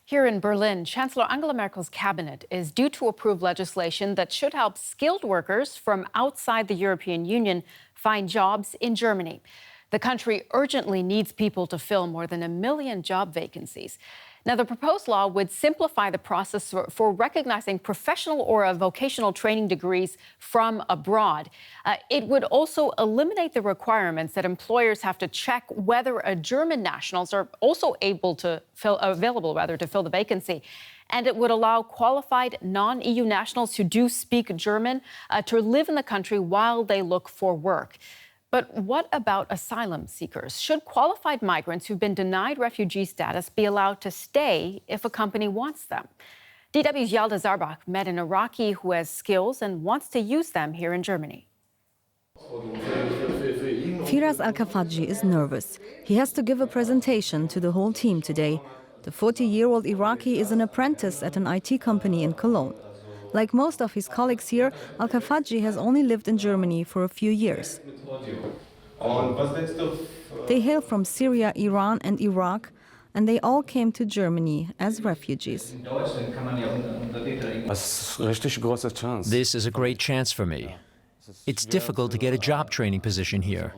Here in Berlin, Chancellor Angela Merkel's cabinet is due to approve legislation that should help skilled workers from outside the European Union find jobs in Germany. The country urgently needs people to fill more than 1 million job vacancies. Now, the proposed law would simplify the process for recognizing professional or vocational training degrees from abroad. It would also eliminate the requirements that employers have to check whether German nationals are also available to fill the vacancy. And it would allow qualified non-EU nationals who do speak German to live in the country while they look for work. But what about asylum seekers? Should qualified migrants who've been denied refugee status be allowed to stay if a company wants them? DW's Yalda Zarbach met an Iraqi who has skills and wants to use them here in Germany. Firas Al-Kafaji is nervous. He has to give a presentation to the whole team today. The 40-year-old Iraqi is an apprentice at an IT company in Cologne. Like most of his colleagues here, Al-Kafaji has only lived in Germany for a few years. They hail from Syria, Iran and Iraq, and they all came to Germany as refugees. This is a great chance for me. It's difficult to get a job training position here.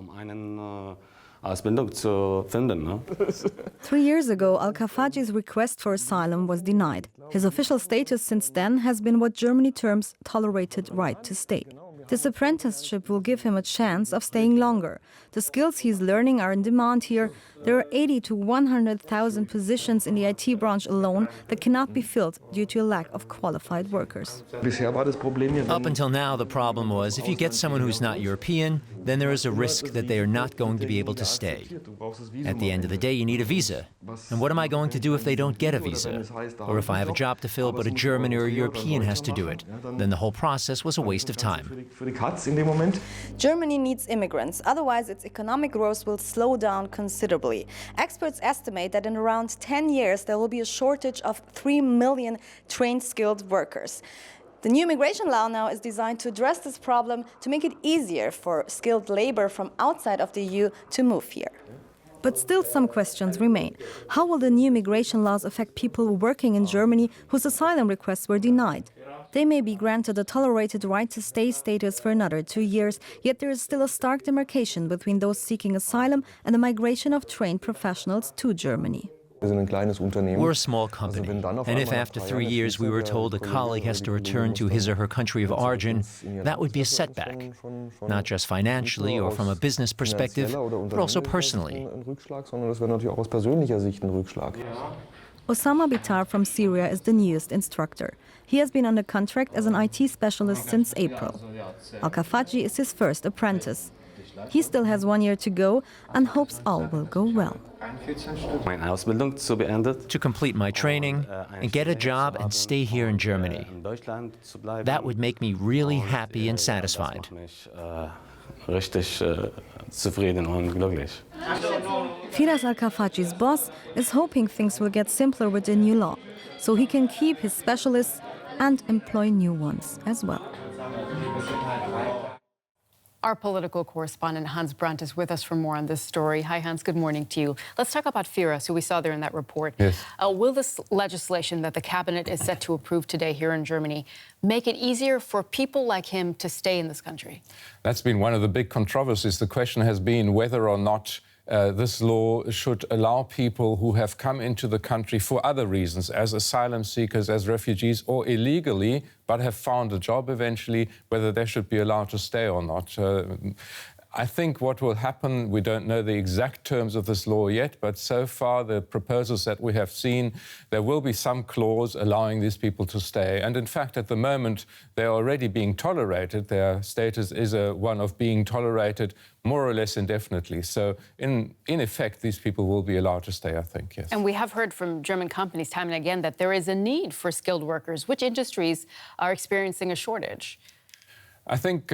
3 years ago, Al-Kafaji's request for asylum was denied. His official status since then has been what Germany terms tolerated right to stay. This apprenticeship will give him a chance of staying longer. The skills he's learning are in demand here. There are 80 to 100,000 positions in the IT branch alone that cannot be filled due to a lack of qualified workers. Up until now, the problem was if you get someone who's not European, then there is a risk that they are not going to be able to stay. At the end of the day, you need a visa. And what am I going to do if they don't get a visa? Or if I have a job to fill, but a German or a European has to do it? Then the whole process was a waste of time. Germany needs immigrants, otherwise its economic growth will slow down considerably. Experts estimate that in around 10 years there will be a shortage of 3 million trained skilled workers. The new immigration law now is designed to address this problem to make it easier for skilled labor from outside of the EU to move here. But still some questions remain. How will the new immigration laws affect people working in Germany whose asylum requests were denied? They may be granted a tolerated right to stay status for another 2 years, yet there is still a stark demarcation between those seeking asylum and the migration of trained professionals to Germany. We're a small company, and if after 3 years we were told a colleague has to return to his or her country of origin, that would be a setback, not just financially or from a business perspective, but also personally. Osama Bitar from Syria is the newest instructor. He has been under contract as an IT specialist since April. Al-Kafaji is his first apprentice. He still has 1 year to go and hopes all will go well. To complete my training and get a job and stay here in Germany. That would make me really happy and satisfied. Firas Al-Kafaji's boss is hoping things will get simpler with the new law, so he can keep his specialists and employ new ones as well. Our political correspondent Hans Brandt is with us for more on this story. Hi, Hans. Good morning to you. Let's talk about Firas, who we saw there in that report. Yes. Will this legislation that the cabinet is set to approve today here in Germany make it easier for people like him to stay in this country? That's been one of the big controversies. The question has been whether or not this law should allow people who have come into the country for other reasons, as asylum seekers, as refugees, or illegally, but have found a job eventually, whether they should be allowed to stay or not. I think what will happen, we don't know the exact terms of this law yet, but so far the proposals that we have seen, there will be some clause allowing these people to stay. And in fact, at the moment, they're already being tolerated. Their status is one of being tolerated more or less indefinitely. So in effect, these people will be allowed to stay, I think, yes. And we have heard from German companies time and again that there is a need for skilled workers. Which industries are experiencing a shortage? I think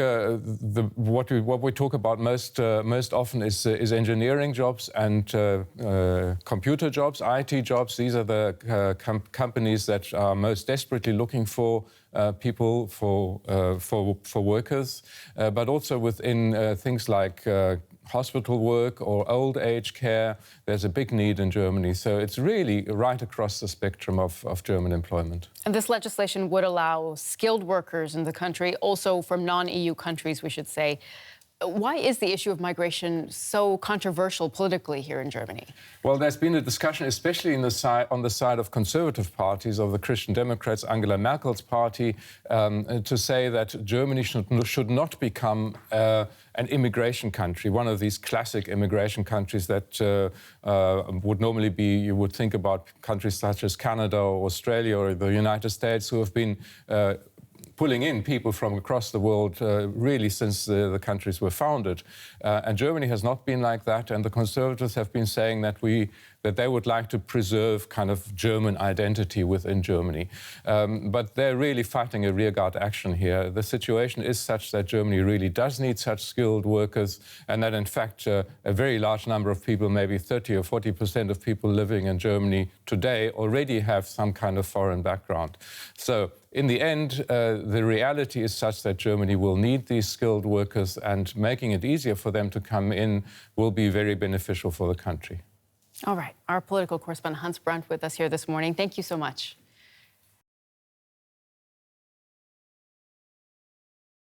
what we talk about most often is engineering jobs and computer jobs, IT jobs. These are the companies that are most desperately looking for people, for workers, but also within things like hospital work or old age care. There's a big need in Germany. So it's really right across the spectrum of German employment. And this legislation would allow skilled workers in the country, also from non-EU countries, we should say. Why is the issue of migration so controversial politically here in Germany? Well, there's been a discussion, especially on the side of conservative parties, of the Christian Democrats, Angela Merkel's party, to say that Germany should not become an immigration country, one of these classic immigration countries that would normally be, you would think about countries such as Canada or Australia or the United States, who have been pulling in people from across the world really since the countries were founded. And Germany has not been like that, and the Conservatives have been saying that they would like to preserve kind of German identity within Germany. But they're really fighting a rearguard action here. The situation is such that Germany really does need such skilled workers, and that in fact a very large number of people, maybe 30 or 40% of people living in Germany today already have some kind of foreign background. So in the end, the reality is such that Germany will need these skilled workers, and making it easier for them to come in will be very beneficial for the country. All right. Our political correspondent Hans Brandt with us here this morning. Thank you so much.